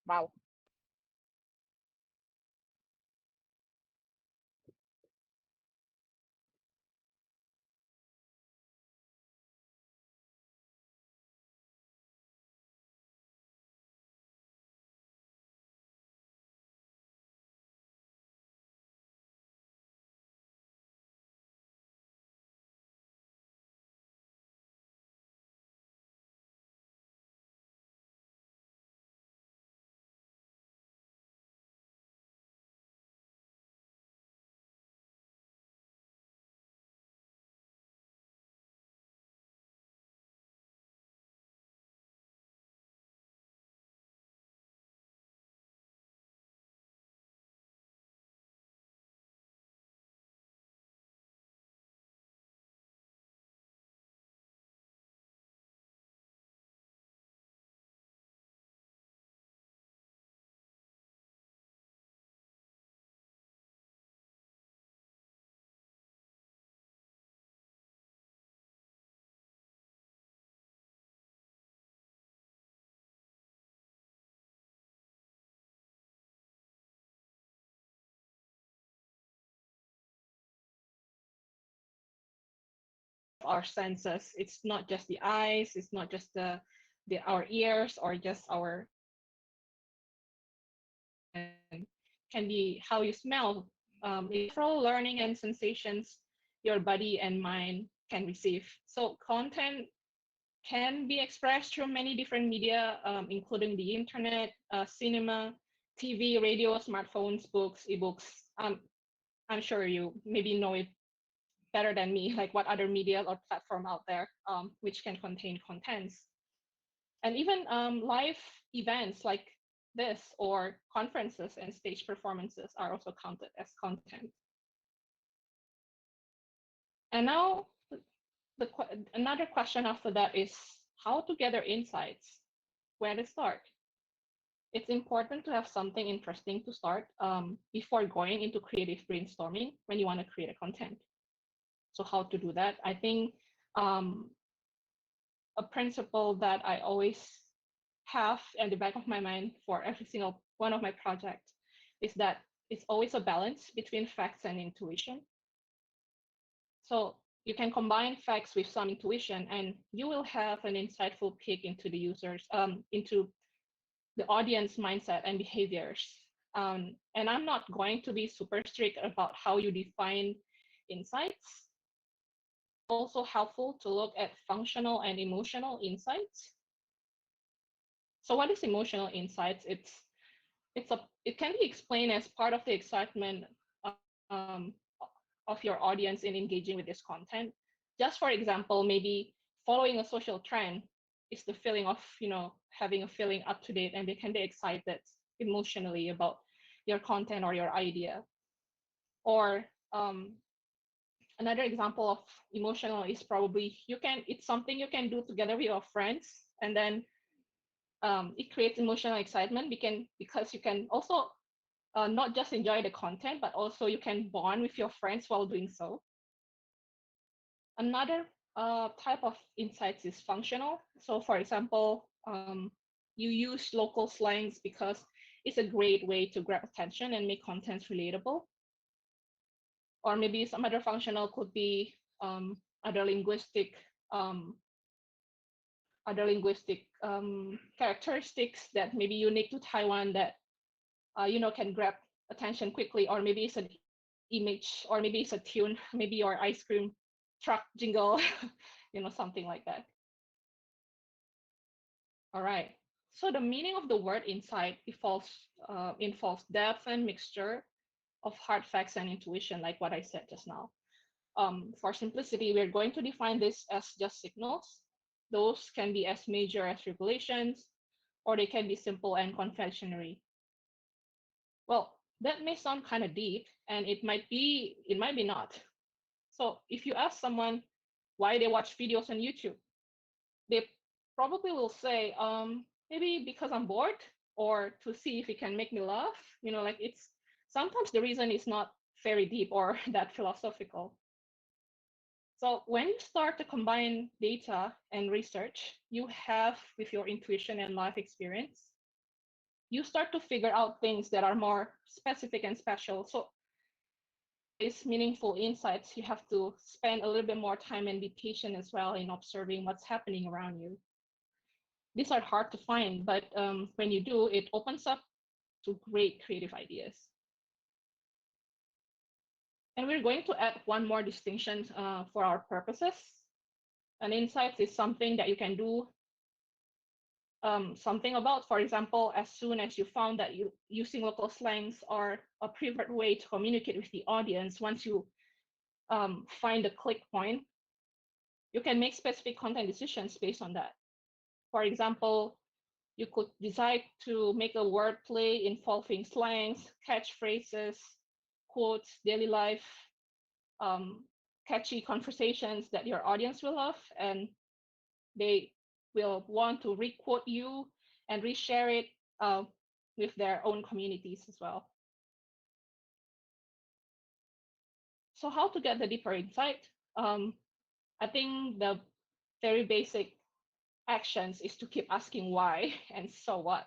Wow. Our senses. It's not just the eyes, it's not just the our ears or just our and can be how you smell. It's several learning and sensations your body and mind can receive. So content can be expressed through many different media, including the internet, cinema, TV, radio, smartphones, books, ebooks. I'm sure you maybe know it better than me, like what other media or platform out there which can contain contents. And even live events like this or conferences and stage performances are also counted as content. And now the another question after that is how to gather insights, where to start. It's important to have something interesting to start before going into creative brainstorming when you want to create a content. So how to do that? I think um, a principle that I always have at the back of my mind for every single one of my projects is that it's always a balance between facts and intuition. So you can combine facts with some intuition, and you will have an insightful peek into the users, into the audience mindset and behaviors. And I'm not going to be super strict about how you define insights. Also helpful to look at functional and emotional insights. So what is emotional insights? It can be explained as part of the excitement um, of your audience in engaging with this content. Just for example, maybe following a social trend is the feeling of having a feeling up to date, and they can be excited emotionally about your content or your idea. Or another example of emotional is probably it's something you can do together with your friends, and then it creates emotional excitement because you can also not just enjoy the content, but also you can bond with your friends while doing so. Another type of insights is functional. So, for example, you use local slangs because it's a great way to grab attention and make contents relatable. Or maybe some other functional could be other linguistic um, characteristics that may be unique to Taiwan that can grab attention quickly, or maybe it's an image, or maybe it's a tune, maybe your ice cream truck jingle, something like that. All right. So the meaning of the word insight involves depth and mixture of hard facts and intuition, like what I said just now. For simplicity, we're going to define this as just signals. Those can be as major as revelations, or they can be simple and confectionery. Well, that may sound kind of deep, and it might be not. So if you ask someone why they watch videos on YouTube, they probably will say, maybe because I'm bored, or to see if it can make me laugh. Like it's sometimes the reason is not very deep or that philosophical. So when you start to combine data and research you have with your intuition and life experience, you start to figure out things that are more specific and special. So these meaningful insights, you have to spend a little bit more time and be patient as well in observing what's happening around you. These are hard to find, but when you do, it opens up to great creative ideas. And we're going to add one more distinction for our purposes. An insight is something that you can do something about. For example, as soon as you found that using local slangs are a preferred way to communicate with the audience, once you find a click point, you can make specific content decisions based on that. For example, you could decide to make a wordplay involving slangs, catchphrases, quotes, daily life, catchy conversations that your audience will love, and they will want to requote you and reshare it with their own communities as well. So how to get the deeper insight? I think the very basic actions is to keep asking why and so what,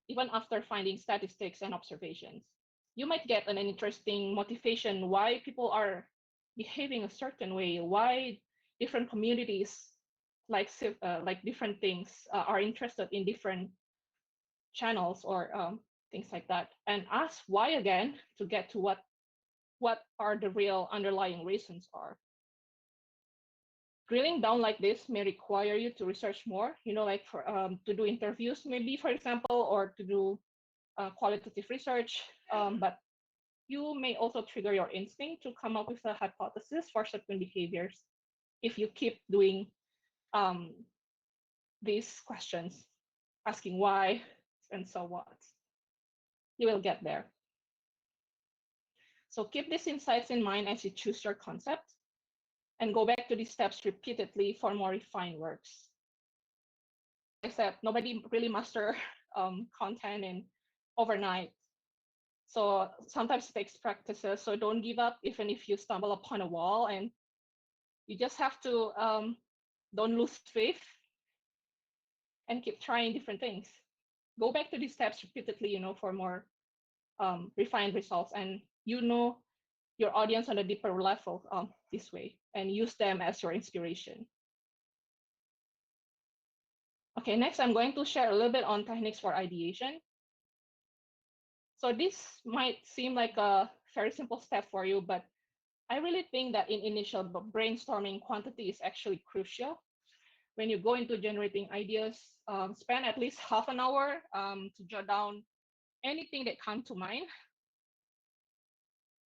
even after finding statistics and observations. You might get an interesting motivation why people are behaving a certain way, why different communities like different things are interested in different channels or things like that, and ask why again to get to what are the real underlying reasons are. Drilling down like this may require you to research more, like to do interviews maybe, for example, or to do qualitative research, but you may also trigger your instinct to come up with a hypothesis for certain behaviors if you keep doing um, these questions, asking why and so what. You will get there. So keep these insights in mind as you choose your concept, and go back to these steps repeatedly for more refined works. Like I said, nobody really master content in overnight. So sometimes it takes practices. So don't give up even if you stumble upon a wall, and you just have to don't lose faith and keep trying different things. Go back to these steps repeatedly, for more refined results, and your audience on a deeper level this way, and use them as your inspiration. Okay, next I'm going to share a little bit on techniques for ideation. So this might seem like a very simple step for you, but I really think that in initial brainstorming, quantity is actually crucial. When you go into generating ideas, spend at least half an hour to jot down anything that comes to mind.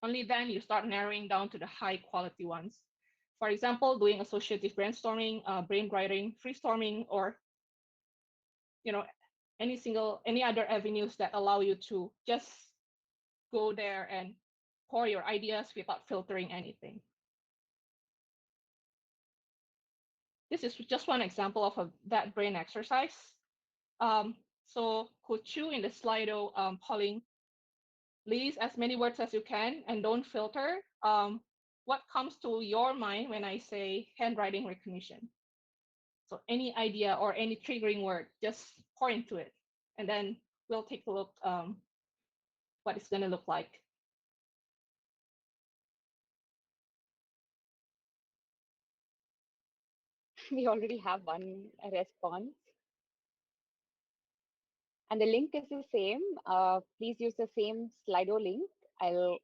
Only then you start narrowing down to the high quality ones. For example, doing associative brainstorming, brainwriting, freestorming, or any other avenues that allow you to just go there and pour your ideas without filtering anything. This is just one example of that brain exercise. So could you in the Slido polling list as many words as you can and don't filter? What comes to your mind when I say handwriting recognition? So any idea or any triggering word, just pour into it, and then we'll take a look what it's going to look like. We already have one response. And the link is the same. Please use the same Slido link. I'll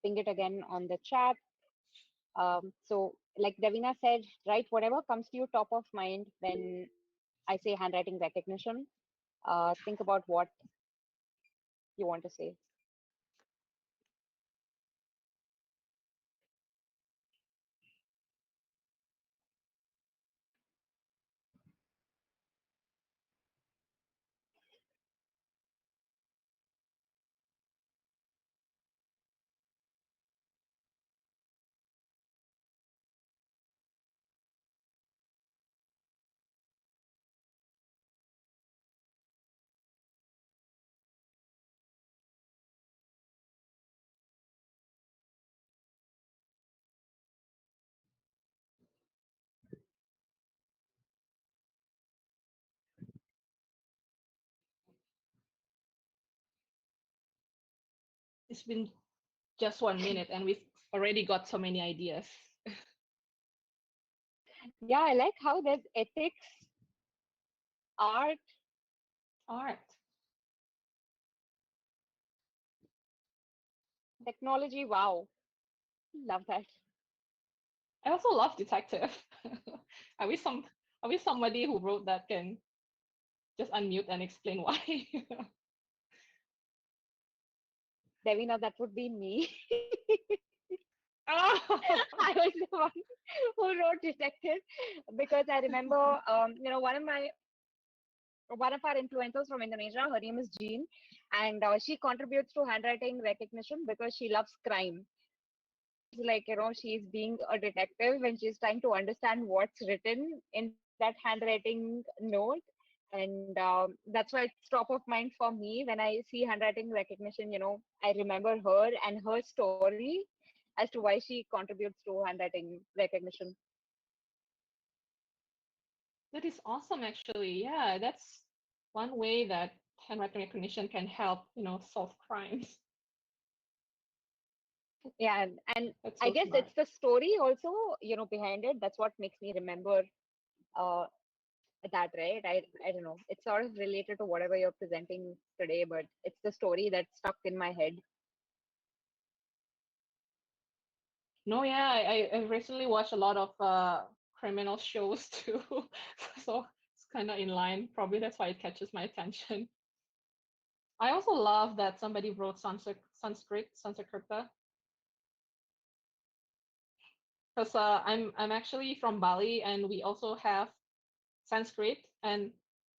ping it again on the chat. So like Davina said, write whatever comes to you top of mind when I say handwriting recognition. Think about what you want to say. it's been just 1 minute and we've already got so many ideas. Yeah, I like how there's ethics, art, Art. technology. Wow, love that. I also love detective. I wish some I wish somebody who wrote that can just unmute and explain why. Devina, that would be me. Oh, I was the one who wrote detective because I remember, one of our influencers from Indonesia. Her name is Jean, and she contributes to handwriting recognition because she loves crime. Feels like she's being a detective when she's trying to understand what's written in that handwriting note. And that's why it's top of mind for me when I see handwriting recognition. I remember her and her story as to why she contributes to handwriting recognition. that is awesome actually. Yeah, that's one way that handwriting recognition can help, solve crimes. Yeah, and That's I so guess smart. it's the story also, behind it. That's what makes me remember uh, that, right? I don't know. It's sort of related to whatever you're presenting today, but it's the story that's stuck in my head. No, yeah, I recently watched a lot of criminal shows too. So it's kind of in line. Probably that's why it catches my attention. I also love that somebody wrote Sanskrita, because I'm actually from Bali and we also have Sanskrit, and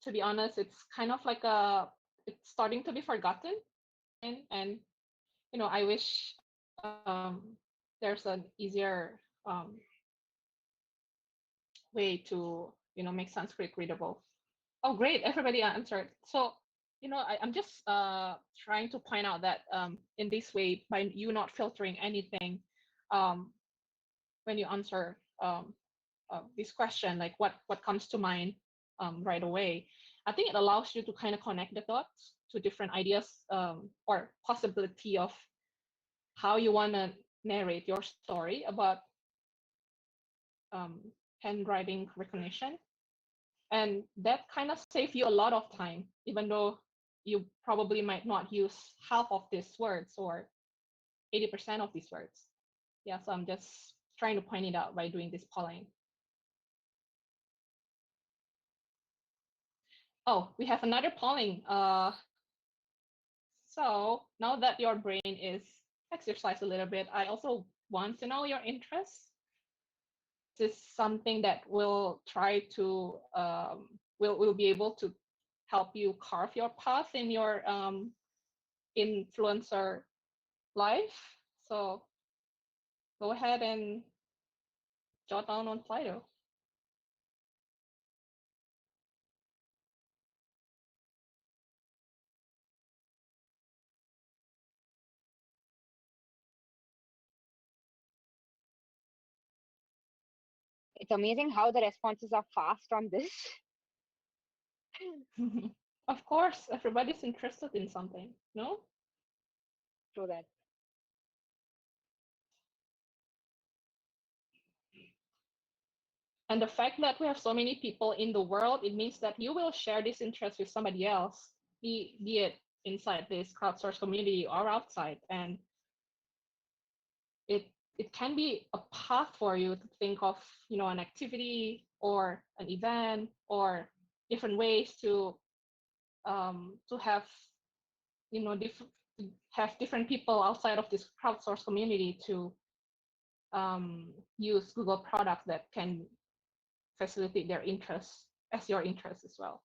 to be honest, it's kind of like it's starting to be forgotten, and I wish there's an easier way to make Sanskrit readable. Oh, great! Everybody answered. So, I'm just trying to point out that in this way, by you not filtering anything, um, when you answer this question, like what comes to mind right away, I think it allows you to kind of connect the dots to different ideas or possibility of how you want to narrate your story about um, handwriting recognition, and that kind of save you a lot of time, even though you probably might not use half of these words or 80% of these words. Yeah, so I'm just trying to point it out by doing this polling. Oh, we have another polling. So now that your brain is exercised a little bit, I also want to know your interests. This is something that will try to will be able to help you carve your path in your influencer life. So go ahead and jot down on Slido. It's amazing how the responses are fast on this. Of course, everybody's interested in something, no? Through that. And the fact that we have so many people in the world, it means that you will share this interest with somebody else, be it inside this crowdsourced community or outside. And it it can be a path for you to think of, an activity or an event or different ways to have, have different people outside of this crowdsourced community to use Google products that can facilitate their interests as your interests as well.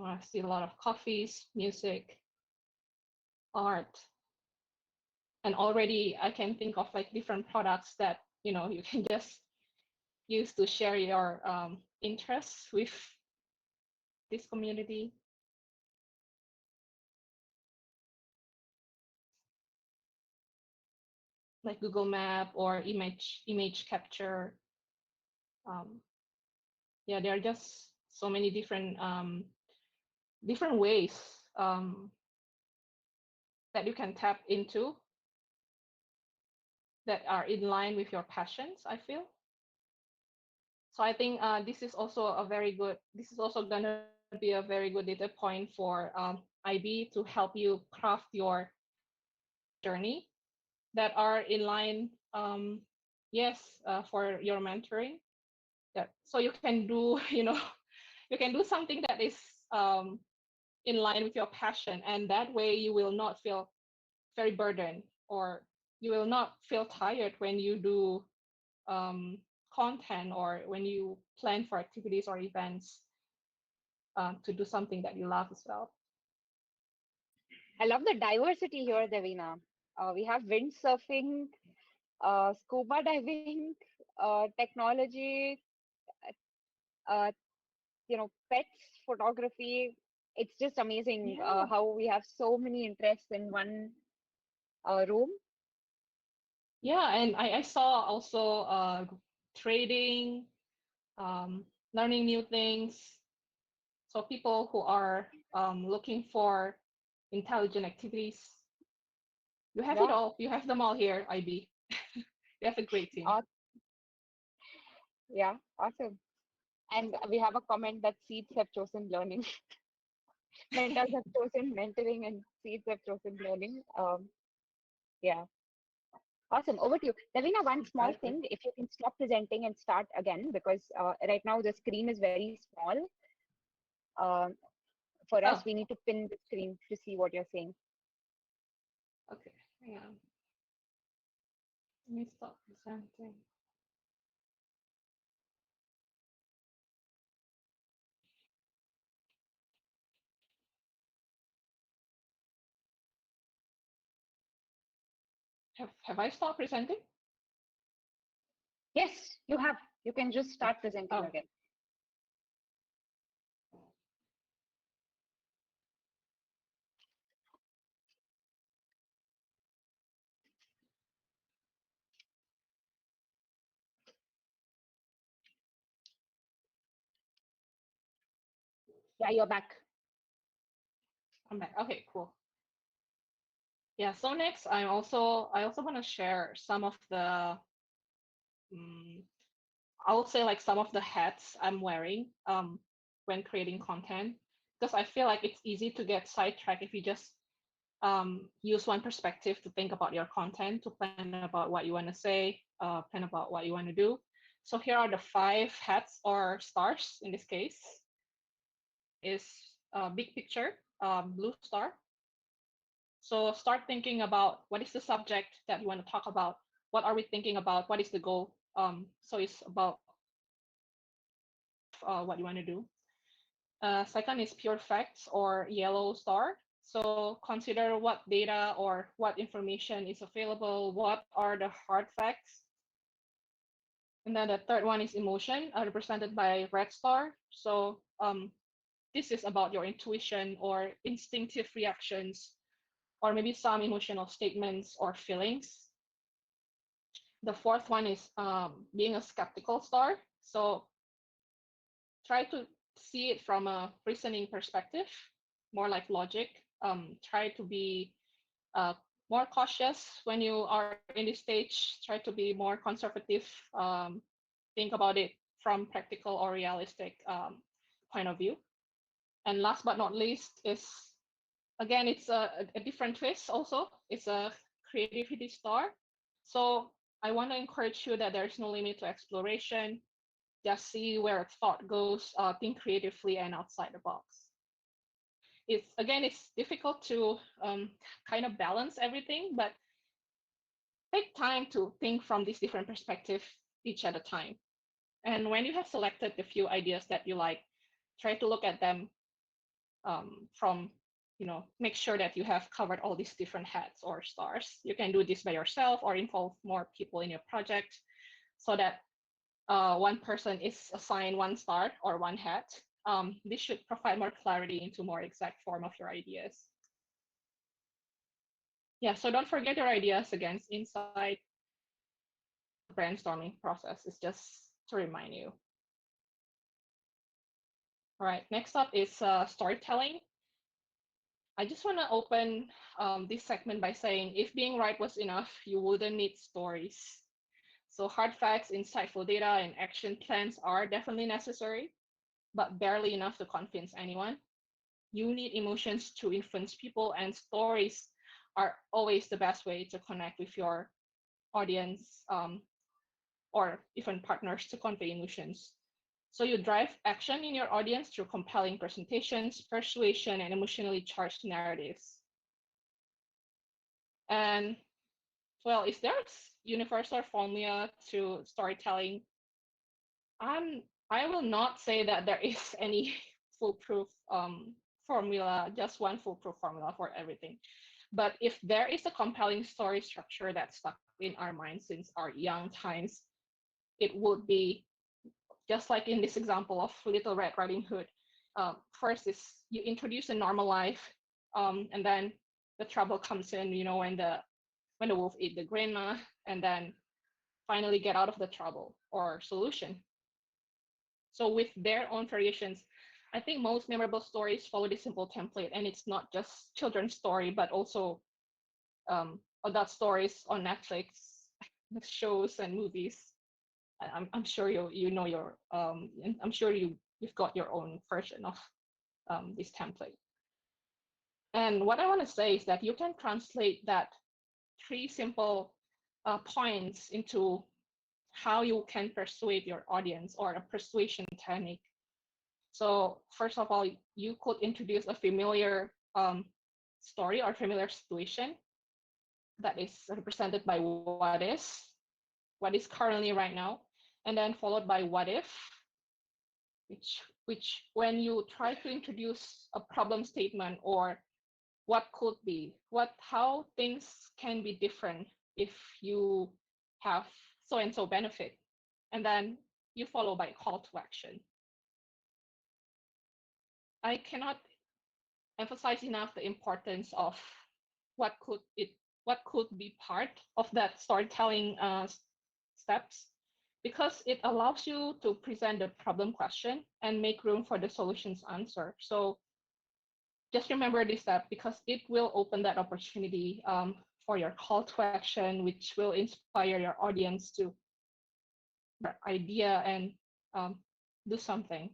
I see a lot of coffees, music, art, and already I can think of like different products that you can just use to share your interests with this community. like Google Map or image capture. Um, yeah, there are just so many different ways um, that you can tap into that are in line with your passions, I feel. So I think this is also going to be a very good data point for IB to help you craft your journey that are in line, yes, for your mentoring. Yeah, so you can do, you can do something that is um, in line with your passion, and that way you will not feel very burdened, or you will not feel tired when you do um, content or when you plan for activities or events to do something that you love as well. I love the diversity here, Devina. We have windsurfing, scuba diving, technology, uh, pets, photography. It's just amazing Yeah, how we have so many interests in one room. yeah, and I saw also trading, learning new things. So people who are looking for intelligent activities, you have it Yeah, all. You have them all here, IB. You have a great team. aw- yeah, awesome. And we have a comment that seeds have chosen learning. Mentors have chosen mentoring, and seeds have chosen learning. Yeah, awesome. Over to you. Davina, one small Exactly. thing, if you can stop presenting and start again, because right now the screen is very small. Um, for us, Oh, we need to pin the screen to see what you're saying. okay. Hang on. Let me stop presenting. Have I stopped presenting? Yes, you have. You can just Oh, start presenting oh, again. Yeah, you're back. I'm back. Okay, cool. Yeah. So next, I also want to share some of the um, I would say like some of the hats I'm wearing when creating content, because I feel like it's easy to get sidetracked if you just use one perspective to think about your content, to plan about what you want to say, plan about what you want to do. So here are the 5 hats or stars in this case. One is big picture, blue star. So start thinking about what is the subject that you want to talk about. What are we thinking about? What is the goal? So it's about what you want to do. Second is pure facts or yellow star. So consider what data or what information is available. What are the hard facts? And then the third one is emotion, represented by red star. So this is about your intuition or instinctive reactions, or maybe some emotional statements or feelings. The fourth one is being a skeptical star. So try to see it from a reasoning perspective, more like logic. Try to be uh, more cautious when you are in this stage. Try to be more conservative. Think about it from practical or realistic point of view. And last but not least is, again, it's a different twist also. It's a creativity star. So I want to encourage you that there's no limit to exploration. Just see where a thought goes, think creatively and outside the box. It's difficult to kind of balance everything, but take time to think from these different perspectives each at a time. And when you have selected the few ideas that you like, try to look at them from, make sure that you have covered all these different hats or stars. You can do this by yourself or involve more people in your project so that one person is assigned one star or one hat. This should provide more clarity into more exact form of your ideas. Yeah, so don't forget your ideas against insight. brainstorming process. It's just to remind you. All right, next up is storytelling. I just want to open this segment by saying if being right was enough, you wouldn't need stories. So hard facts, insightful data, and action plans are definitely necessary, but barely enough to convince anyone. You need emotions to influence people, and stories are always the best way to connect with your audience, or even partners to convey emotions. So you drive action in your audience through compelling presentations, persuasion, and emotionally charged narratives. And well, if there's universal formula to storytelling, I'm I will not say that there is any foolproof formula, just one foolproof formula for everything. But if there is a compelling story structure that's stuck in our minds since our young times, it would be just like in this example of Little Red Riding Hood. First is you introduce a normal life, and then the trouble comes in. When the wolf ate the grandma, and then finally get out of the trouble or solution. So with their own variations, I think most memorable stories follow this simple template, and it's not just children's story, but also adult stories on Netflix, shows and movies. I'm sure you know I'm sure you've got your own version of this template. And what I want to say is that you can translate that three simple points into how you can persuade your audience or a persuasion technique. So first of all, you could introduce a familiar story or familiar situation that is represented by what is currently right now, and then followed by what if, which when you try to introduce a problem statement or what could be, how things can be different if you have so and so benefit, and then you follow by call to action. I cannot emphasize enough the importance of what could it what could be part of that storytelling steps, because it allows you to present the problem question and make room for the solutions answer. So just remember this step because it will open that opportunity for your call to action, which will inspire your audience to idea and do something.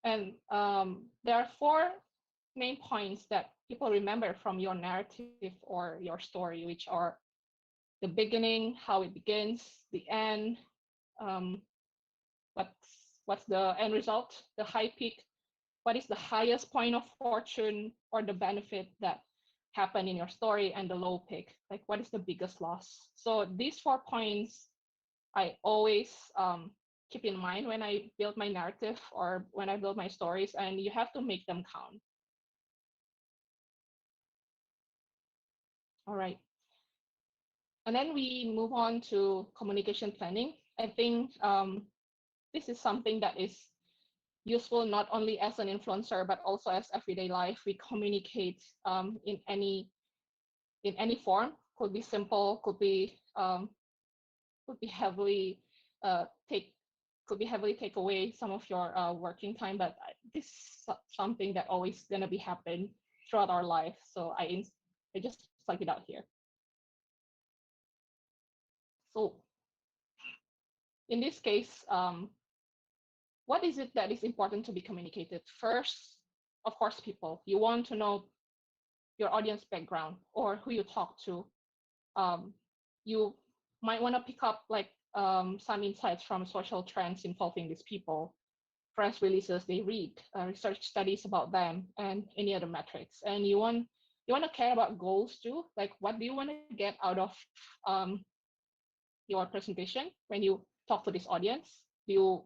And there are four main points that people remember from your narrative or your story, which are the beginning, how it begins, the end, um, what's the end result, the high peak, what is the highest point of fortune or the benefit that happened in your story, and the low peak, like what is the biggest loss. So these 4 points I always keep in mind when I build my narrative or when I build my stories, and you have to make them count. All right. And then we move on to communication planning. I think this is something that is useful not only as an influencer but also as everyday life. We communicate in any form. Could be simple, could be heavily take could be heavily take away some of your working time. But this is something that always gonna be happen throughout our life. So I just like it out here. So in this case, what is it that is important to be communicated? First, of course, people. You want to know your audience background or who you talk to. You might want to pick up like some insights from social trends involving these people, press releases they read, research studies about them, and any other metrics. And you want to care about goals too. Like, what do you want to get out of um, your presentation when you talk to this audience? Do you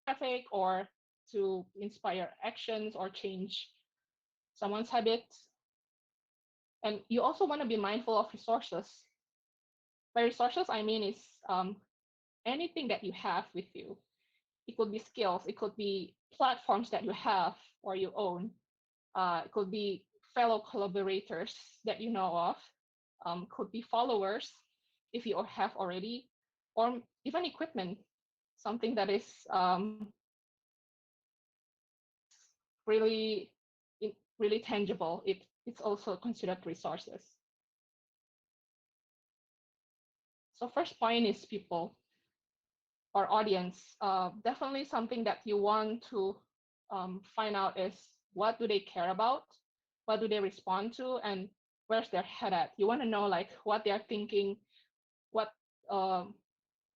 traffic or to inspire actions or change someone's habits? And you also want to be mindful of resources. By resources, I mean is anything that you have with you. It could be skills, it could be platforms that you have or you own, it could be fellow collaborators that you know of, could be followers if you have already, or even equipment, something that is really really tangible. It's also considered resources. So first point is people or audience. Definitely something that you want to find out is what do they care about, what do they respond to, and where's their head at. You want to know like what they are thinking, what um,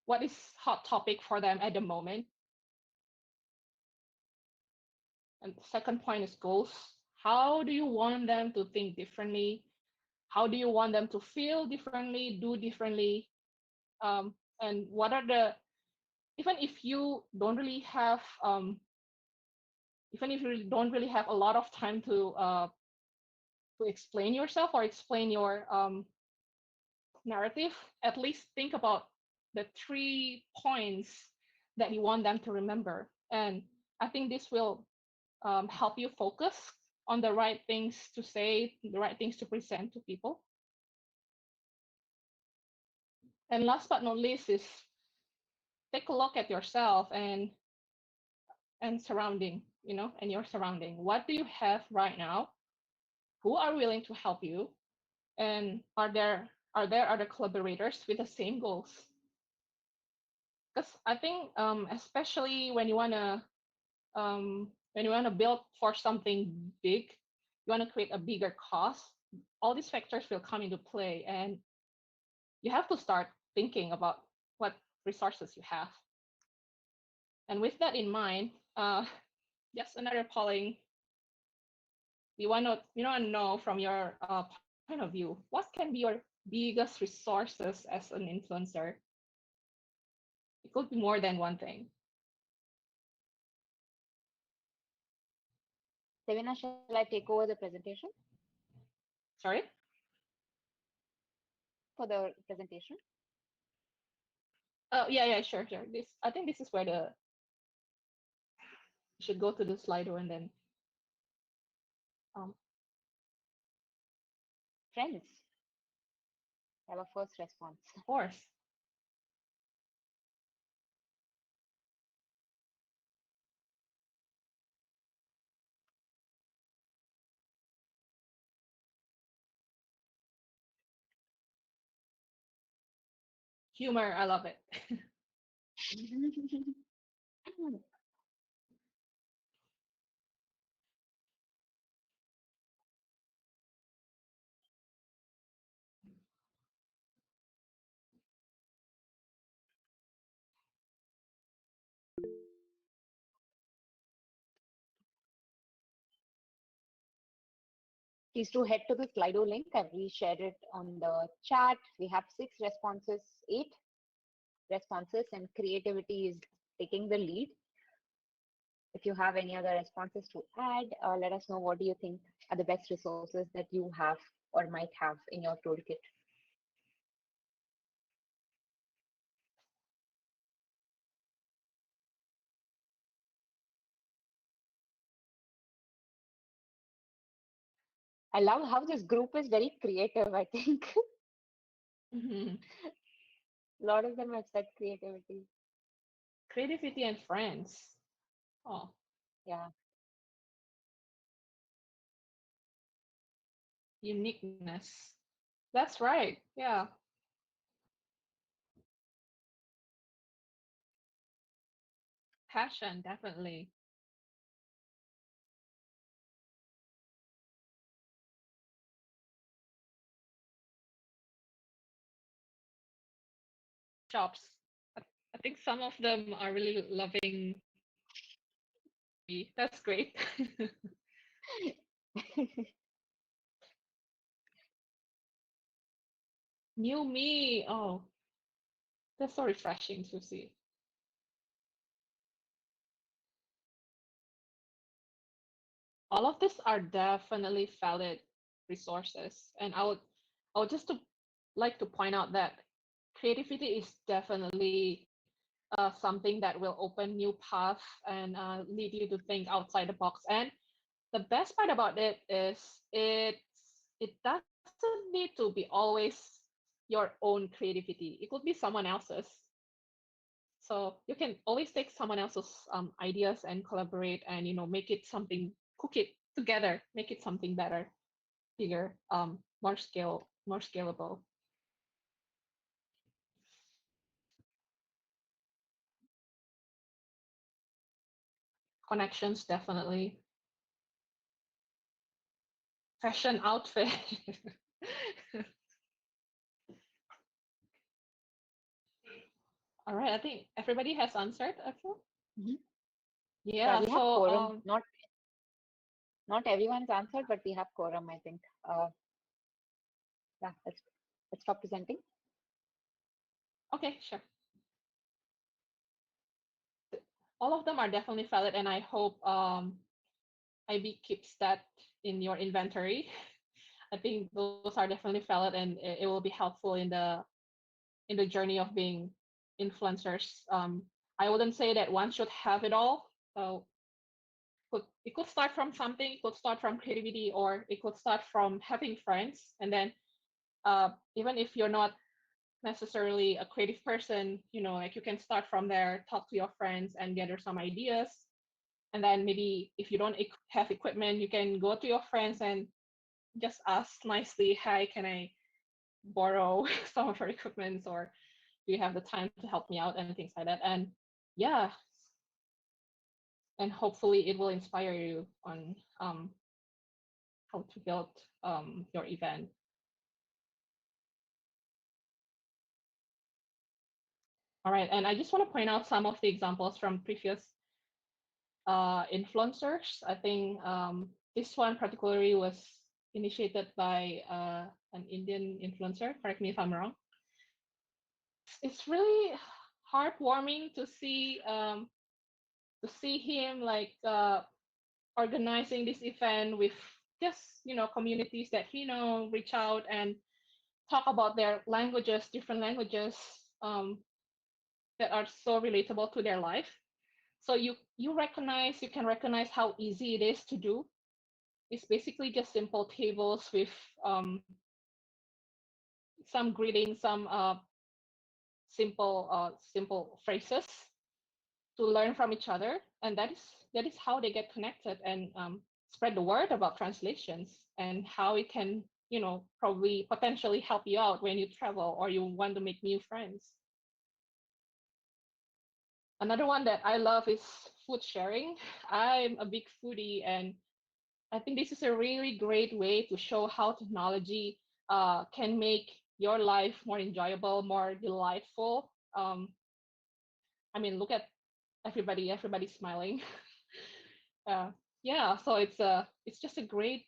what is hot topic for them at the moment. And the second point is goals. How do you want them to think differently? How do you want them to feel differently, do differently? And what are the, even if you don't really have even if you don't really have a lot of time to explain yourself or explain your narrative, at least think about the 3 points that you want them to remember. And I think this will help you focus on the right things to say, the right things to present to people. And last but not least is take a look at yourself and surrounding, and your surrounding. What do you have right now? Who are willing to help you? And are there other collaborators with the same goals? Because I think especially when you wanna build for something big, you wanna create a bigger cause, all these factors will come into play, and you have to start thinking about what resources you have. And with that in mind, just another polling. We want to know from your point of view, what can be your biggest resources as an influencer? It could be more than one thing. Devina, shall I take over the presentation Sorry. for the presentation? Oh yeah, yeah, sure. This, I think this is where the you should go to the Slido and then um Friends, have a first response. of course. Humor, I love it. Please do head to the Slido link. I've reshared it on the chat. We have 6 responses, 8 responses, and creativity is taking the lead. If you have any other responses to add, let us know what do you think are the best resources that you have or might have in your toolkit. I love how this group is very creative. I think Mhm. a lot of them have said creativity. Creativity and friends. Oh, Yeah. uniqueness. That's right. Yeah. Passion, definitely. Shops. I think some of them are really loving me. That's great. New me. Oh, that's so refreshing to see. All of these are definitely valid resources, and I would just to like to point out that creativity is definitely something that will open new paths and lead you to think outside the box. And the best part about it is it does doesn't need to be always your own creativity. It could be someone else's. So you can always take someone else's ideas and collaborate and make it something, cook it together, make it something better, bigger, more scalable. Connections definitely. Fashion outfit. All right, I think everybody has answered. I feel. Mhm. Yeah, Yeah. we have So quorum. Not everyone's answered, but we have quorum, I think. Yeah, let's stop presenting. okay, sure. All of them are definitely valid, and I hope IB keeps that in your inventory. I think those are definitely valid, and it will be helpful in the journey of being influencers. I wouldn't say that one should have it all. So it could start from something. It could start from creativity, or it could start from having friends, and then even if you're not necessarily a creative person, like you can start from there, talk to your friends, and gather some ideas. And then maybe if you don't have equipment, you can go to your friends and just ask nicely, "Hi, can I borrow some of your equipment, or do you have the time to help me out?" and things like that. And yeah, and hopefully it will inspire you on how to build your event. All right, and I just want to point out some of the examples from previous influencers. I think this one particularly was initiated by an Indian influencer. Correct me if I'm wrong. It's really heartwarming to see him like organizing this event with just communities that reach out and talk about their languages, different languages um, that are so relatable to their life. So you can recognize how easy it is to do. It's basically just simple tables with um, some greetings, some simple phrases to learn from each other, and that is how they get connected and spread the word about translations and how it can probably potentially help you out when you travel or you want to make new friends. Another one that I love is food sharing. I'm a big foodie, and I think this is a really great way to show how technology can make your life more enjoyable, more delightful. I mean, look at everybody smiling. uh, yeah, so it's just a great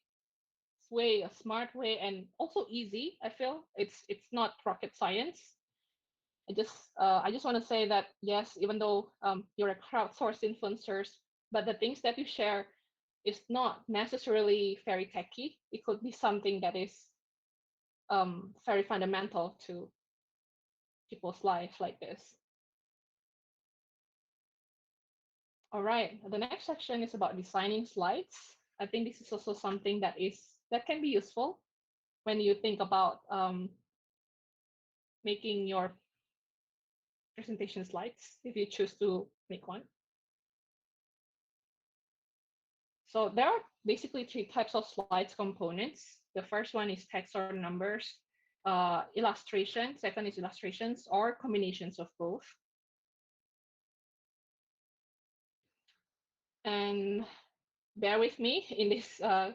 way, a smart way, and also easy. I feel it's not rocket science. I just want to say that yes, even though you're a crowdsourced influencers, but the things that you share is not necessarily very techy. It could be something that is very fundamental to people's life like this. All right, the next section is about designing slides. I think this is also something that can be useful when you think about making your presentation slides if you choose to make one. So there are basically three types of slides components. The first one is text or numbers, illustration. Second is illustrations or combinations of both. And bear with me in this a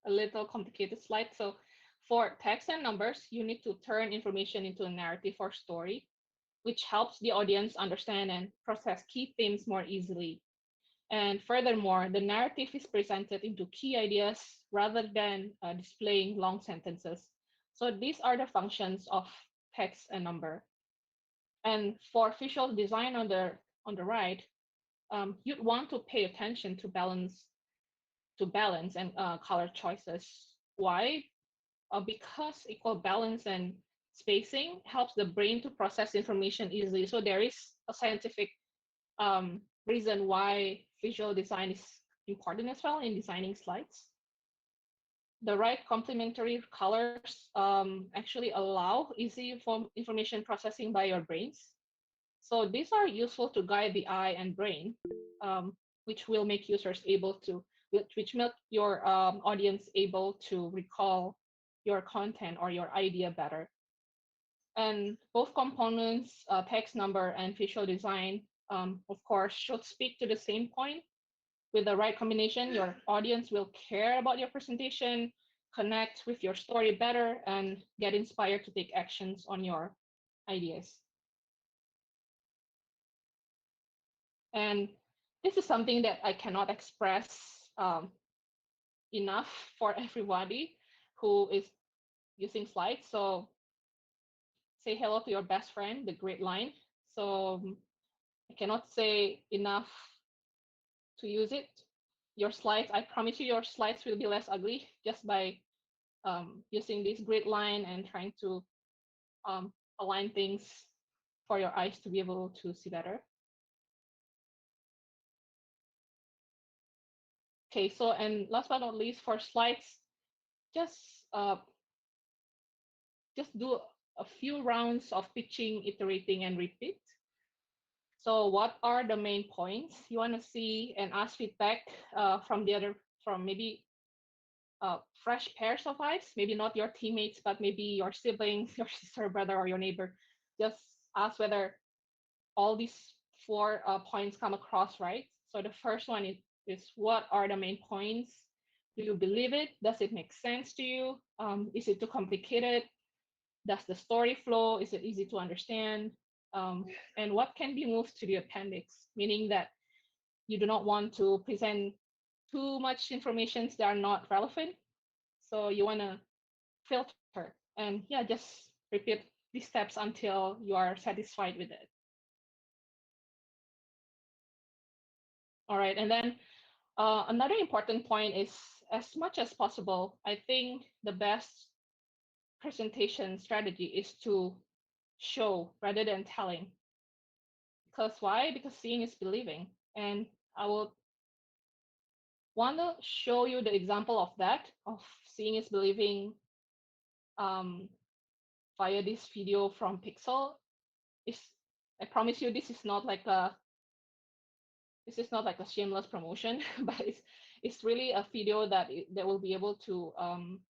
little complicated slide. So for text and numbers, you need to turn information into a narrative or story, which helps the audience understand and process key themes more easily. And furthermore, the narrative is presented into key ideas rather than displaying long sentences. So these are the functions of text and number. And for visual design on the right, you'd want to pay attention to balance and color choices. Why? Because equal balance and spacing helps the brain to process information easily. So there is a scientific reason why visual design is important as well in designing slides. The right complementary colors actually allow easy information processing by your brains. So these are useful to guide the eye and brain, um, which will make users able to, which make your audience able to recall your content or your idea better. And both components, text number and visual design, of course, should speak to the same point. With the right combination, your audience will care about your presentation, connect with your story better, and get inspired to take actions on your ideas. And this is something that I cannot express enough for everybody who is using slides. So say hello to your best friend, the great line. So I cannot say enough to use it. Your slides, I promise you, your slides will be less ugly just by using this grid line and trying to align things for your eyes to be able to see better. Okay, so and last but not least, for slides, just uh, just do a few rounds of pitching, iterating, and repeat. So what are the main points you want to see, and ask feedback from maybe fresh pairs of eyes, maybe not your teammates, but maybe your siblings, your sister, brother, or your neighbor. Just ask whether all these four points come across right. So the first one is what are the main points? Do you believe it? Does it make sense to you? Is it too complicated? Does the story flow? Is it easy to understand? And what can be moved to the appendix, meaning that you do not want to present too much information that are not relevant. So you want to filter and yeah, just repeat these steps until you are satisfied with it. All right, and then another important point is, as much as possible, I think the best presentation strategy is to show rather than telling. Because why? Because seeing is believing. And I will want to show you the example of that, of seeing is believing um, via this video from Pixel. Is I promise you this is not like a shameless promotion, but it's really a video that will be able to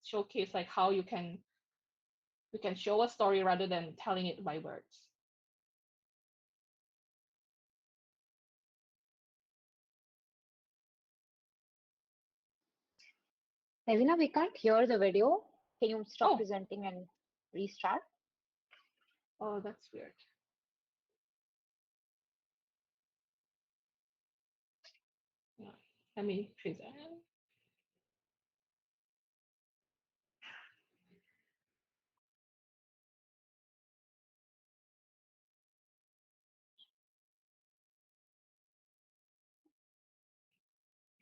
showcase like how you can show a story rather than telling it by words. Nevina, we can't hear the video. Can you stop Oh, presenting and restart? oh, that's weird. Yeah. Let me present.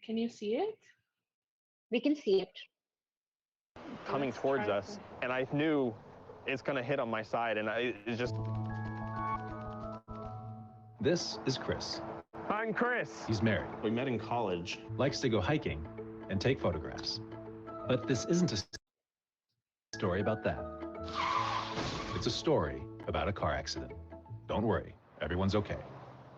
Can you see it? We can see it. Coming Let's towards try us, and I knew it's going to hit on my side, and it's just... This is Chris. I'm Chris. He's married, We met in college. likes to go hiking, and take photographs. But this isn't a story about that. It's a story about a car accident. Don't worry, everyone's okay.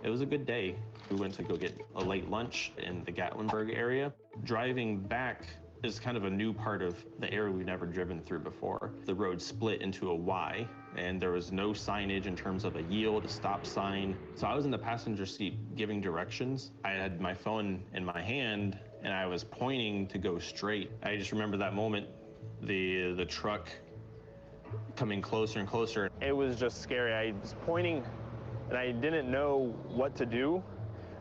It was a good day. We went to go get a late lunch in the Gatlinburg area. Driving back is kind of a new part of the area we've never driven through before. The road split into a Y, and there was no signage in terms of a yield, a stop sign. So I was in the passenger seat giving directions. I had my phone in my hand, and I was pointing to go straight. I just remember that moment, the truck coming closer and closer. It was just scary. I was pointing, and I didn't know what to do.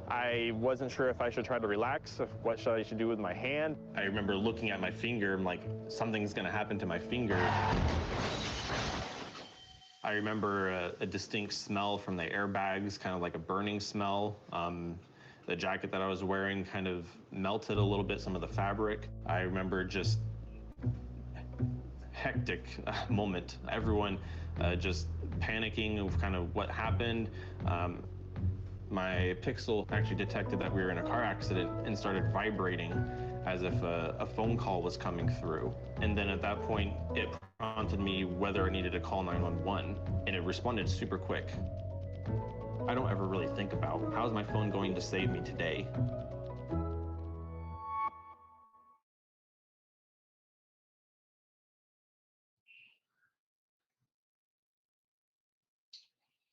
I wasn't sure if I should try to relax, what I should do with my hand. I remember looking at my finger, I'm like, something's gonna happen to my finger. I remember a distinct smell from the airbags, kind of like a burning smell. The jacket that I was wearing kind of melted a little bit, some of the fabric. I remember just hectic moment. Everyone just panicking of kind of what happened. My Pixel actually detected that we were in a car accident and started vibrating. as if a phone call was coming through. And then at that point, it prompted me whether I needed to call 911, and it responded super quick. I don't ever really think about how is my phone going to save me today.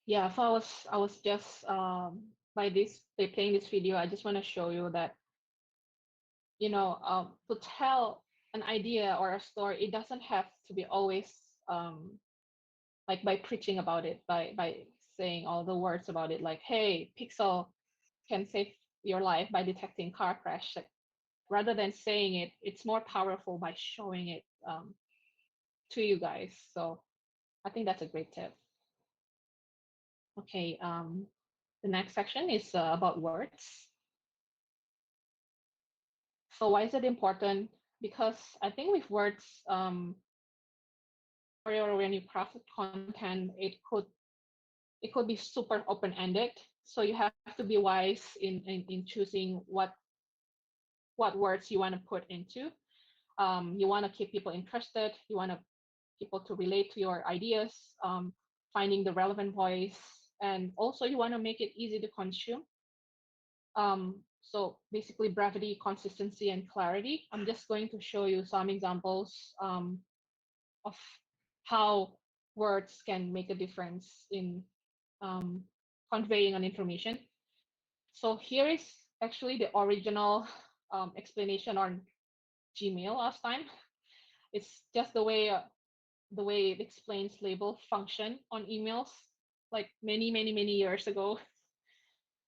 Yeah, so I was just by playing this video, I just want to show you that, to tell an idea or a story, it doesn't have to be always um like by preaching about it, by saying all the words about it, like, hey, Pixel can save your life by detecting car crash. Like, rather than saying it, it's more powerful by showing it to you guys. So I think that's a great tip. Okay, the next section is about words. So why is it important? Because I think with words, or when you craft content, it could be super open-ended. So you have to be wise in choosing what words you want to put into. You want to keep people interested. You want people to relate to your ideas, finding the relevant voice, and also you want to make it easy to consume. So basically brevity, consistency, and clarity. I'm just going to show you some examples of how words can make a difference in um, conveying an information. So here is actually the original explanation on Gmail last time. It's just the way it explains label function on emails, like many, many, many years ago.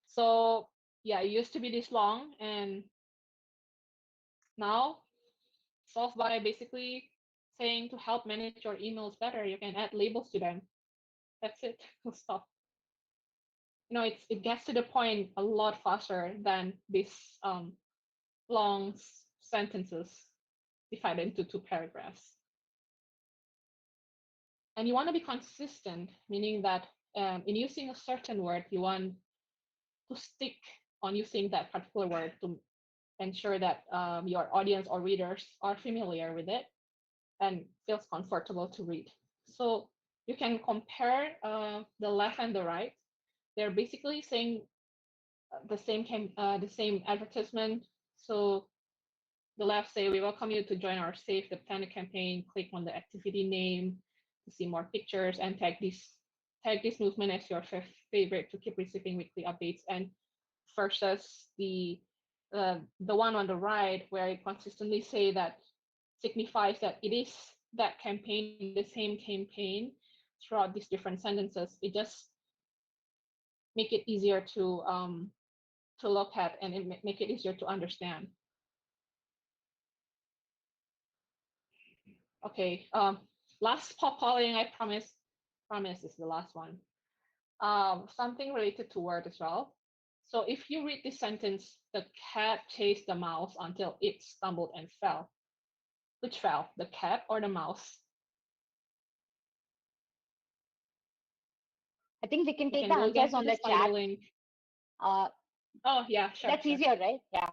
So yeah, it used to be this long, and now solved by basically saying to help manage your emails better, you can add labels to them. That's it. Full stop. It gets to the point a lot faster than these long sentences divided into two paragraphs. And you want to be consistent, meaning that in using a certain word, you want to stick on using that particular word to ensure that your audience or readers are familiar with it and feels comfortable to read. So you can compare the left and the right. They're basically saying the same advertisement. So the left say, we welcome you to join our Save the Planet campaign. Click on the activity name to see more pictures and tag this movement as your favorite to keep receiving weekly updates. And versus the one on the right, where it consistently say that signifies that it is that campaign, the same campaign throughout these different sentences. It just make it easier to look at, and make it easier to understand. Okay, last pop polling, I promise is the last one. Something related to word as well. So if you read this sentence, the cat chased the mouse until it stumbled and fell. Which fell, the cat or the mouse? I think we can You take can the look answers into on the the Slido chat. link. Oh, yeah, sure. that's sure. easier, right? Yeah.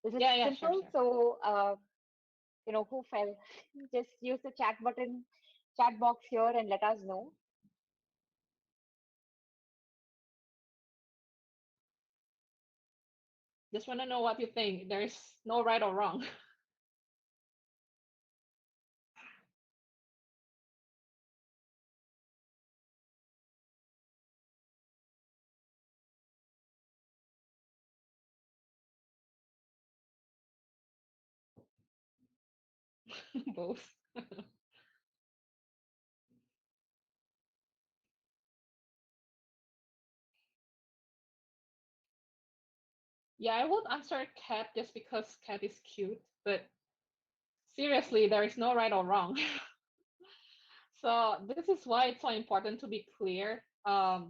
This is Yeah, simple. sure. So, who fell? Just use the chat box here, and let us know. Just want to know what you think. There is no right or wrong. Both. Yeah, I would answer cat just because cat is cute, but seriously, there is no right or wrong. So this is why it's so important to be clear, to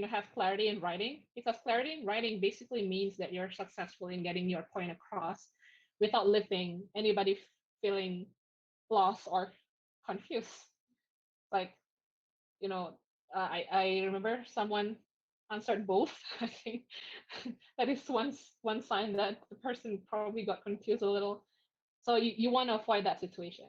have clarity in writing, because clarity in writing basically means that you're successful in getting your point across without leaving anybody feeling lost or confused. Like, I remember someone answered both, I think that is one sign that the person probably got confused a little. So you want to avoid that situation.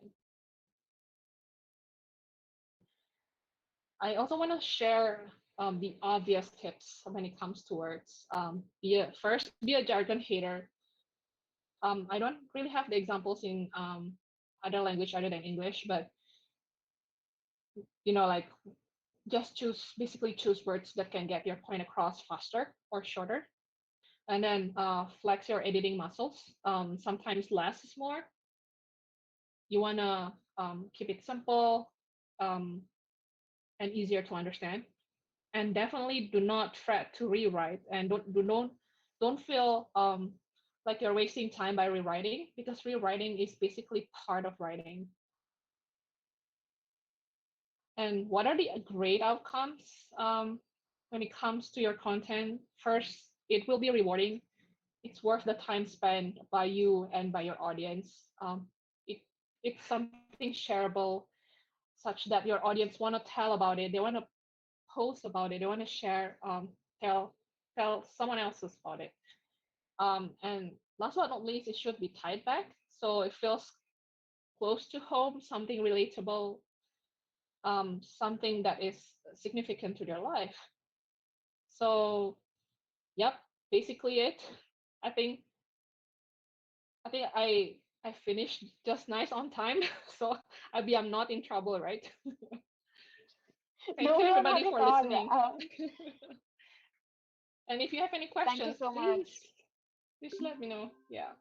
I also want to share the obvious tips when it comes to words. First, be a jargon hater. I don't really have the examples in other language other than English, but like just basically choose words that can get your point across faster or shorter. And then flex your editing muscles. Sometimes less is more. You want to keep it simple um, and easier to understand. And definitely do not fret to rewrite, and don't feel like you're wasting time by rewriting, because rewriting is basically part of writing. And what are the great outcomes when it comes to your content? First, it will be rewarding. It's worth the time spent by you and by your audience. It, it's something shareable, such that your audience want to tell about it. They want to post about it. They want to share, tell someone else's about it. And last but not least, it should be tied back, so it feels close to home, something relatable, something that is significant to their life. So, yep, basically it. I think I finished just nice on time, so I'm not in trouble, right? Thank No, you you're not everybody at for all. listening. And if you have any Thank you questions, so much. please let me know. Yeah.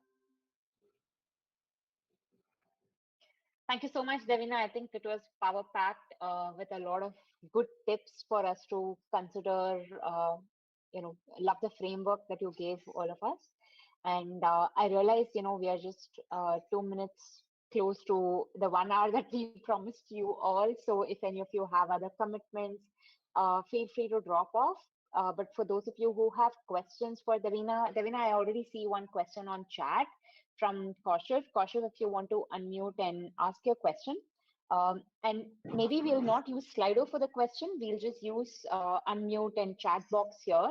Thank you so much, Devina. I think it was power packed with a lot of good tips for us to consider. Love the framework that you gave all of us. And I realized, we are just 2 minutes close to the 1 hour that we promised you all. So if any of you have other commitments, feel free to drop off. But for those of you who have questions for Devina, I already see one question on chat from Kaushal. Kaushal, if you want to unmute and ask your question. And maybe we'll not use Slido for the question. We'll just use unmute and chat box here.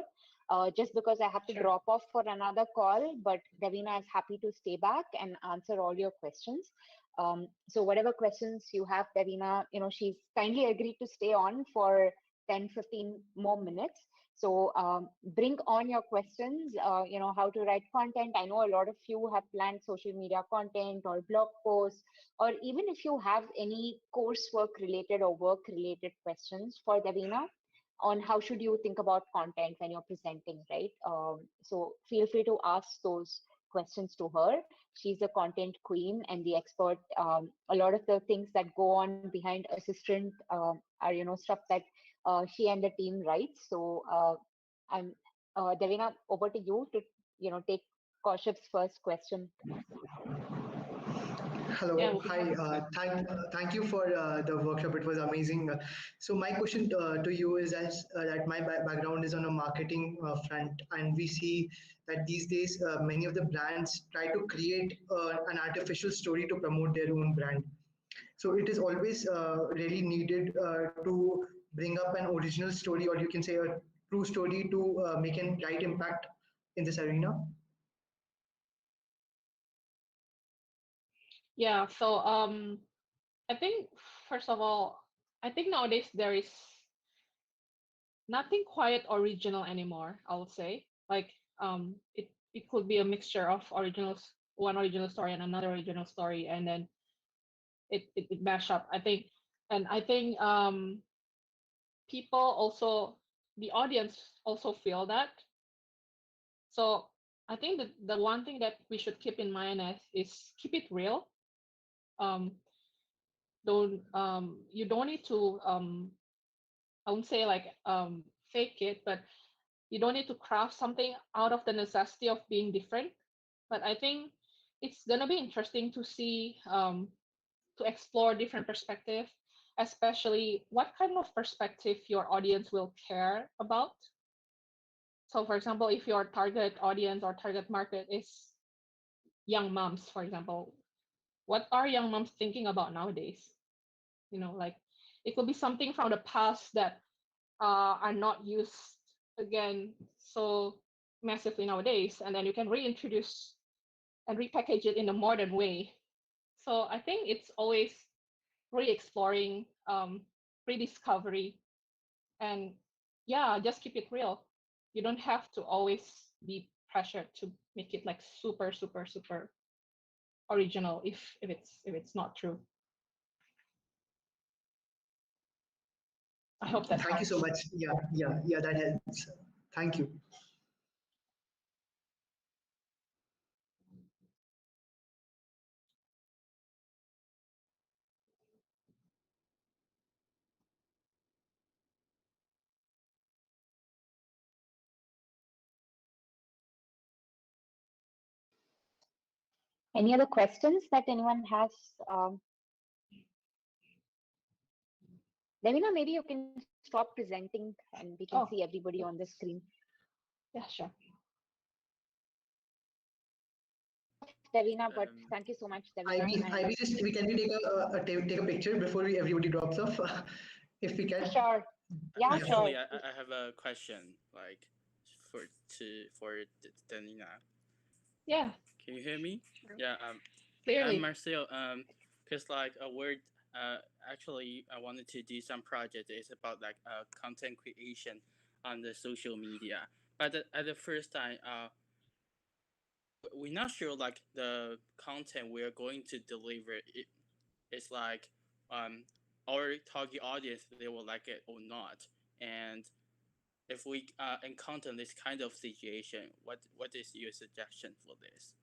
Just because I have to Sure. drop off for another call, but Devina is happy to stay back and answer all your questions. So whatever questions you have, Devina, she's kindly agreed to stay on for 10-15 more minutes. So bring on your questions, how to write content. I know a lot of you have planned social media content or blog posts, or even if you have any coursework related or work related questions for Devina on how should you think about content when you're presenting, right? So feel free to ask those questions to her. She's a content queen and the expert. A lot of the things that go on behind assistant are, stuff that she and the team writes. So I'm Devina, over to you to, take Kaushik's first question. Yeah, Hello, we'll be hi. happy to. Thank you for the workshop. It was amazing. So my question to you is as that my background is on a marketing front, and we see that these days many of the brands try to create an artificial story to promote their own brand. So it is always really needed to bring up an original story, or you can say a true story to make a right impact in this arena. Yeah. So I think first of all, I think nowadays there is nothing quite original anymore, I would say. Like it could be a mixture of one original story and another original story, and then it mash up, I think. And I think people also, the audience also feel that. So I think the one thing that we should keep in mind is keep it real. um don't You don't need to I wouldn't say like fake it, but you don't need to craft something out of the necessity of being different. But I think it's gonna be interesting to see, to explore different perspective, especially what kind of perspective your audience will care about. So for example, if your target audience or target market is young moms, for example, what are young moms thinking about nowadays? Like it could be something from the past that are not used again so massively nowadays, and then you can reintroduce and repackage it in a modern way. So I think it's always re-exploring, rediscovery, and yeah, just keep it real. You don't have to always be pressured to make it like super, super, super original if it's not true. I hope that Thank you so helps. much. Yeah, that helps. Thank you. Any other questions that anyone has? Devina, maybe you can stop presenting and we can see Oh, everybody on the screen. yeah, sure. Devina, but Um, thank you so much, Devina. Ivy, And just we can we take a picture before everybody drops off, if we can. sure. Yeah, Yeah. sure. Actually, I have a question, like for Danina. Yeah, Can you hear me? sure. Yeah. I'm Clearly. Marcel. Cause like a word. Actually, I wanted to do some project. It's about like content creation on the social media. But at the first time, we're not sure like the content we're going to deliver. It's like our target audience they will like it or not, and if we encounter this kind of situation, what is your suggestion for this?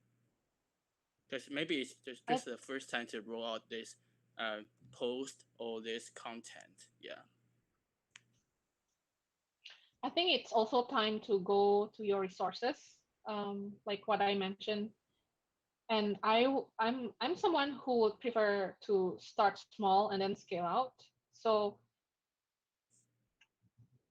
Because maybe it's just I, this is the first time to roll out this uh, post or this content. Yeah. I think it's also time to go to your resources, like what I mentioned. And I'm someone who would prefer to start small and then scale out. So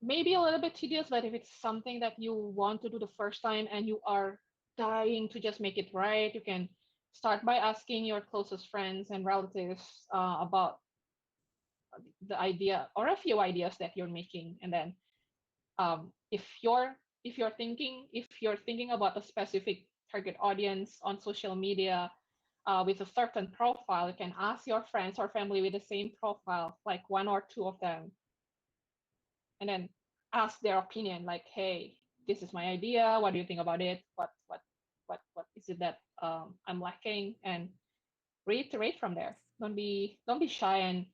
maybe a little bit tedious, but if it's something that you want to do the first time and you are dying to just make it right, you can start by asking your closest friends and relatives about the idea or a few ideas that you're making, and then if you're thinking about a specific target audience on social media with a certain profile, you can ask your friends or family with the same profile, like one or two of them, and then ask their opinion, like, hey, this is my idea, what do you think about it, what is it that I'm lacking, and reiterate from there. Don't be shy, and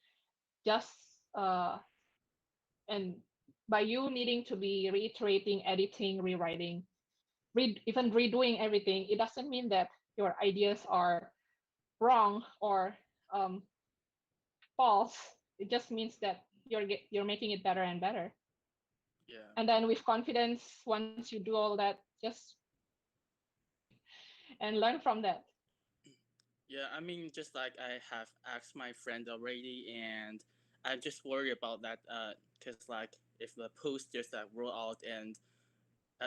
just uh and by you needing to be reiterating, editing, rewriting, even redoing everything, it doesn't mean that your ideas are wrong or um, false. It just means that you're making it better and better. Yeah. And then with confidence, once you do all that, just and learn from that. Yeah, I mean, just like I have asked my friend already, and I'm just worried about that. Cause like if the post just like roll out and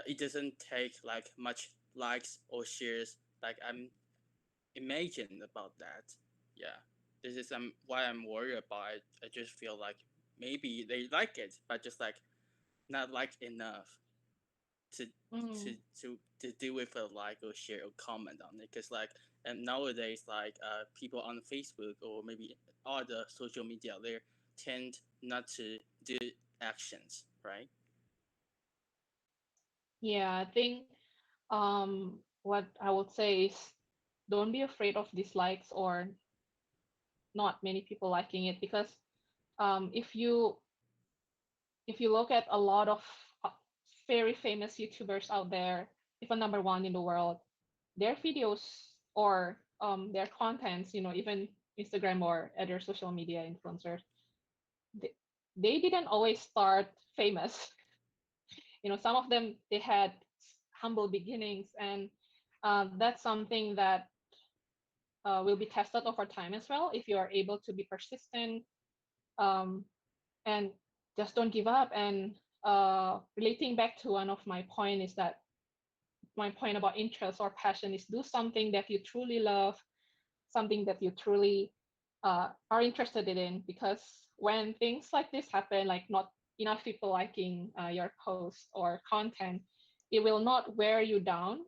it doesn't take like much likes or shares, like I'm imagined about that. Yeah, this is why I'm worried about it. I just feel like maybe they like it, but just like not like enough to Mm, to do with a like or share or comment on it, because like and nowadays like people on Facebook or maybe other social media they tend not to do actions, right? yeah, I think what I would say is don't be afraid of dislikes or not many people liking it, because um, if you if you look at a lot of uh, very famous YouTubers out there, even number one in the world, their videos or their contents, even Instagram or other social media influencers, they, they didn't always start famous. Some of them they had humble beginnings, and that's something that will be tested over time as well. If you are able to be persistent, um, and just don't give up. And relating back to one of my point is that my point about interest or passion is do something that you truly love, something that you truly are interested in, because when things like this happen, like not enough people liking your post or content, it will not wear you down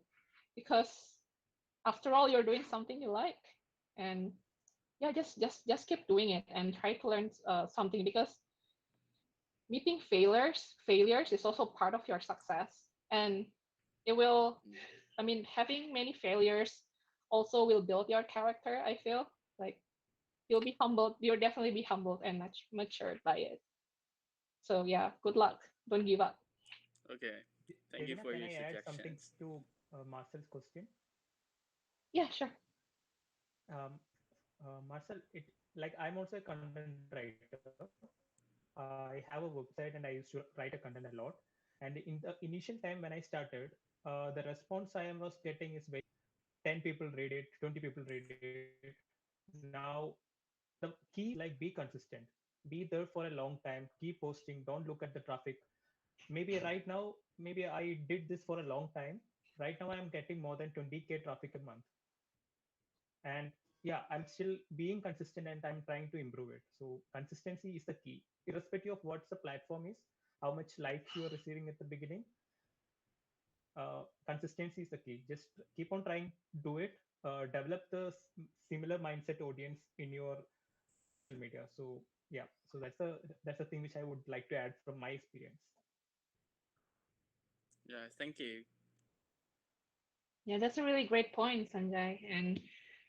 because after all, you're doing something you like. And yeah, just keep doing it and try to learn something because meeting failures is also part of your success, and it will, I mean, having many failures also will build your character. I feel like you'll definitely be humbled and matured by it. So yeah, good luck, don't give up. Okay. Thank you Devina, for can your I add something suggestions. to Marcel's question? Yeah, sure. Um, Marcel, like I'm also a content writer. I have a website and I used to write a content a lot. And in the initial time when I started, the response I was getting is very 10 people read it, 20 people read it. Now, the key is like be consistent, be there for a long time, keep posting, don't look at the traffic. Maybe right now, maybe I did this for a long time. Right now, I'm getting more than 20K traffic a month. And yeah, I'm still being consistent and I'm trying to improve it. So consistency is the key, irrespective of what the platform is, how much likes you are receiving at the beginning. Consistency is the key. Just keep on trying, do it, develop the similar mindset audience in your social media. So yeah, so that's the thing which I would like to add from my experience. Yeah, thank you. Yeah, that's a really great point, Sanjay. And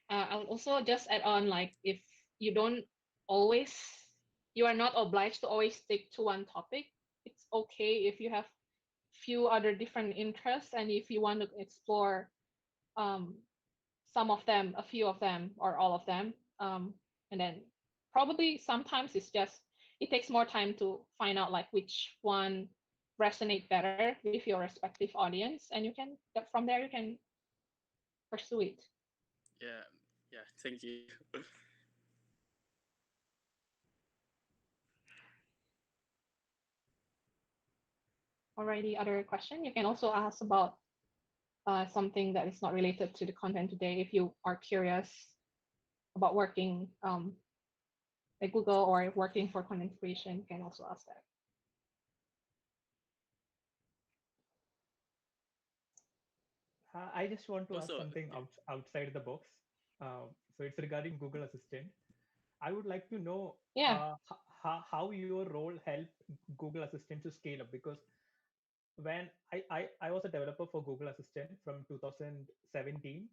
I'll also just add on, like, if you don't always, you are not obliged to always stick to one topic. It's okay if you have few other different interests, and if you want to explore um, some of them, a few of them, or all of them. And then probably sometimes it takes more time to find out like which one resonate better with your respective audience, and from there you can pursue it. Yeah, yeah, thank you. Alrighty, other question. You can also ask about something that is not related to the content today if you are curious about working at Google or working for content creation. You can also ask that. I just want to ask Also, something yeah, outside the box. So it's regarding Google Assistant. I would like to know Yeah. how your role helped Google Assistant to scale up, because when I was a developer for Google Assistant from 2017,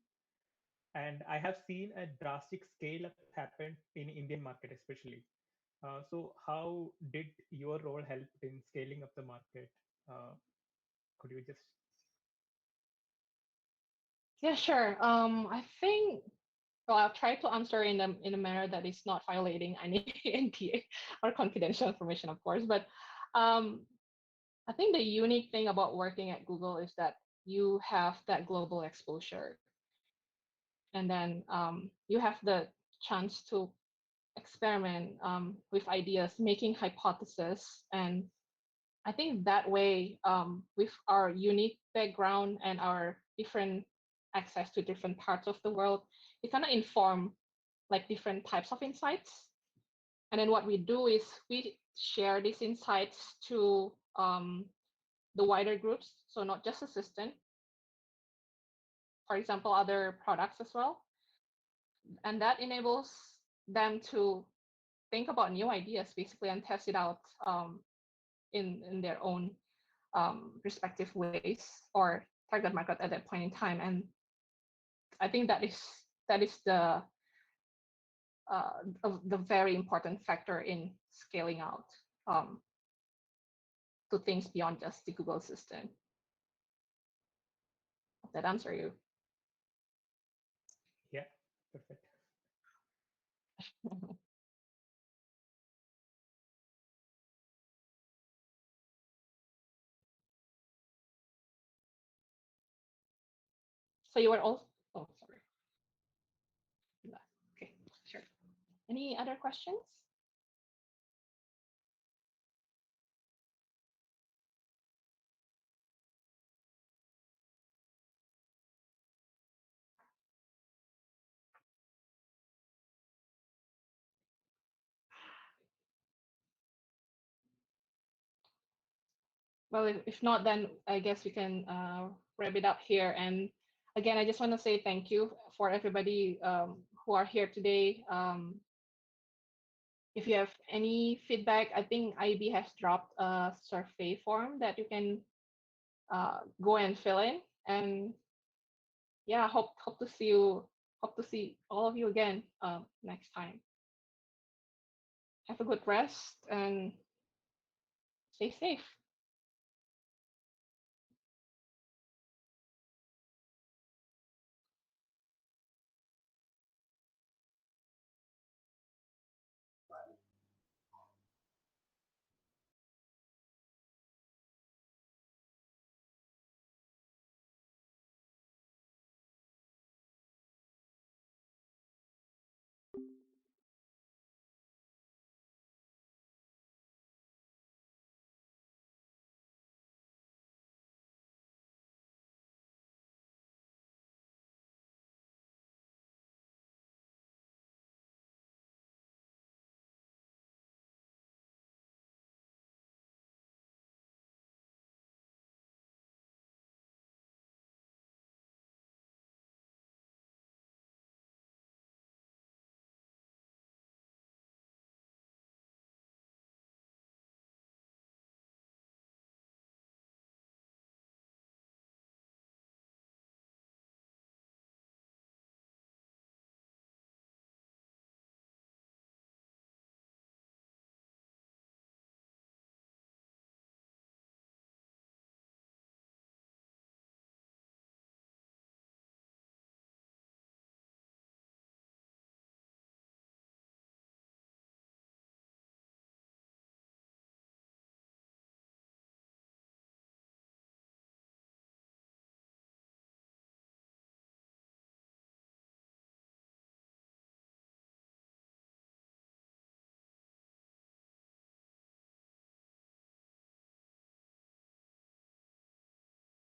and I have seen a drastic scale up happen in Indian market especially. So how did your role help in scaling up the market? Uh, could you just Yeah, sure. I think, well, I'll try to answer in a manner that is not violating any NDA or confidential information, of course. But um, I think the unique thing about working at Google is that you have that global exposure, and then you have the chance to experiment with ideas, making hypotheses, and I think that way, with our unique background and our different access to different parts of the world, it kind of inform like different types of insights. And then what we do is we share these insights to the wider groups, so not just assistant, for example, other products as well. And that enables them to think about new ideas basically and test it out in their own respective ways or target market at that point in time. And I think that is the very important factor in scaling out um, to things beyond just the Google Assistant. Hope that answer you. yeah, perfect. So you were also, oh, sorry. Okay, sure. Any other questions? Well, if not, then I guess we can wrap it up here. And again, I just want to say thank you for everybody who are here today. If you have any feedback, I think IB has dropped a survey form that you can go and fill in. And yeah, hope to see all of you again next time. Have a good rest and stay safe.